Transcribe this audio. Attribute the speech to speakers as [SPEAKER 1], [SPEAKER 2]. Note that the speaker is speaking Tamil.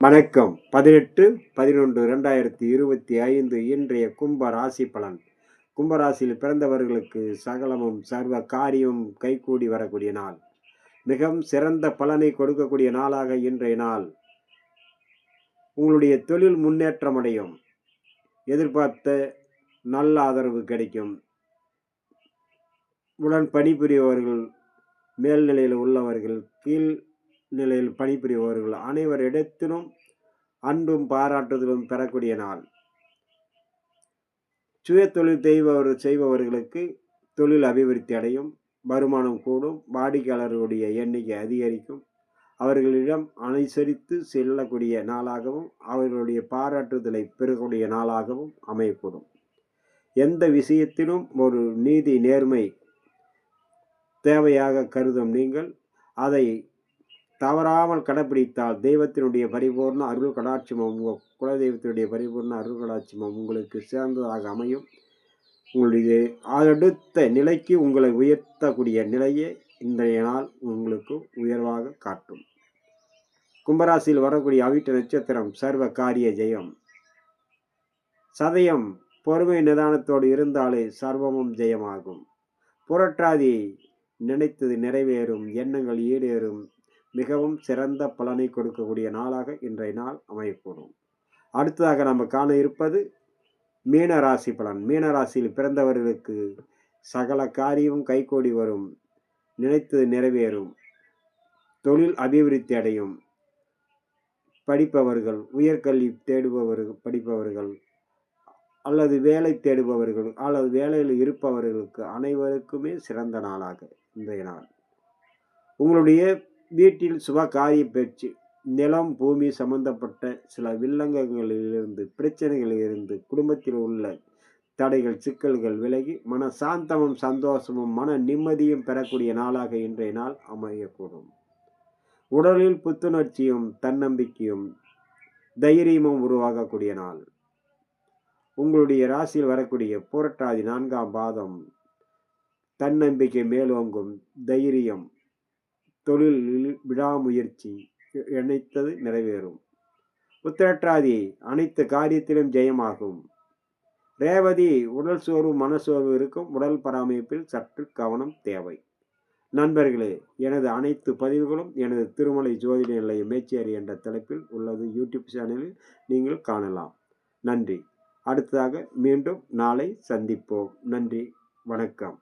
[SPEAKER 1] வணக்கம். 18/11/2025 இன்றைய கும்ப ராசி பலன். கும்பராசியில் பிறந்தவர்களுக்கு சகலமும் சர்வ காரியமும் கைகூடி வரக்கூடிய நாள். மிகவும் சிறந்த பலனை கொடுக்கக்கூடிய நாளாக இன்றைய நாள். உங்களுடைய தொழில் முன்னேற்றம் அடையும். எதிர்பார்த்த நல்ல ஆதரவு கிடைக்கும். உடன் பணிபுரியவர்கள், மேல்நிலையில் உள்ளவர்கள், கீழ் நிலையில் பணிபுரிபவர்கள் அனைவரிடத்திலும் அன்பும் பாராட்டுதலும் பெறக்கூடிய நாள். சுய தொழில் செய்பவர்களுக்கு தொழில் அபிவிருத்தி அடையும், வருமானம் கூடும், வாடிக்கையாளர்களுடைய எண்ணிக்கை அதிகரிக்கும், அவர்களிடம் அனுசரித்து செல்லக்கூடிய நாளாகவும் அவர்களுடைய பாராட்டுதலை பெறக்கூடிய நாளாகவும் அமையக்கூடும். எந்த விஷயத்திலும் ஒரு நீதி நேர்மை தேவையாக கருதும் நீங்கள் அதை தவறாமல் கடைப்பிடித்தால் தெய்வத்தினுடைய பரிபூர்ண அருள் கடாட்சியமும் உங்கள் குலதெய்வத்தினுடைய பரிபூர்ண அருள் கடாட்சியமும் உங்களுக்கு சிறந்ததாக அமையும். உங்களுடைய அடுத்த நிலைக்கு உங்களை உயர்த்தக்கூடிய நிலையை இன்றைய நாள் உங்களுக்கு உயர்வாக காட்டும். கும்பராசியில் வரக்கூடிய அவிட்ட நட்சத்திரம் சர்வ காரிய ஜெயம். சதயம் பொறுமை நிதானத்தோடு இருந்தாலே சர்வமும் ஜெயமாகும். புரட்டாதி நினைத்தது நிறைவேறும், எண்ணங்கள் ஈடேறும். மிகவும் சிறந்த பலனை கொடுக்கக்கூடிய நாளாக இன்றைய நாள் அமையக்கூடும். அடுத்ததாக நம்ம காண இருப்பது மீன ராசி பலன். மீன ராசியில் பிறந்தவர்களுக்கு சகல காரியமும் கைகூடி வரும், நினைத்தது நிறைவேறும், தொழில் அபிவிருத்தி அடையும். படிப்பவர்கள், உயர்கல்வி படிப்பவர்கள் அல்லது வேலை தேடுபவர்கள் அல்லது வேலையில் இருப்பவர்களுக்கு அனைவருக்குமே சிறந்த நாளாக இன்றைய நாள். உங்களுடைய வீட்டில் சுப காரிய பேச்சு, நிலம் பூமி சம்பந்தப்பட்ட சில வில்லங்கங்களிலிருந்து, பிரச்சனைகளிலிருந்து, குடும்பத்தில் உள்ள தடைகள் சிக்கல்கள் விலகி மன சாந்தமும் சந்தோஷமும் மன நிம்மதியும் பெறக்கூடிய நாளாக இன்றைய நாள் அமையக்கூடும். உடலில் புத்துணர்ச்சியும் தன்னம்பிக்கையும் தைரியமும் உருவாகக்கூடிய நாள். உங்களுடைய ராசியில் வரக்கூடிய புரட்டாதி 4ஆம் பாதம் தன்னம்பிக்கை மேலோங்கும், தைரியம், தொழிலில் விடாமுயற்சி, நினைத்தது நிறைவேறும். உத்திரட்டாதி அனைத்து காரியத்திலும் ஜெயமாகும். ரேவதி உடல் சோர்வு மனசோர்வு இருக்கும், உடல் பராமரிப்பில் சற்று கவனம் தேவை. நண்பர்களே, எனது அனைத்து பதிவுகளும் எனது திருமலை ஜோதிட நிலைய மேச்சேரி என்ற தலைப்பில் உள்ளது. யூடியூப் சேனலில் நீங்கள் காணலாம். நன்றி. அடுத்ததாக மீண்டும் நாளை சந்திப்போம். நன்றி, வணக்கம்.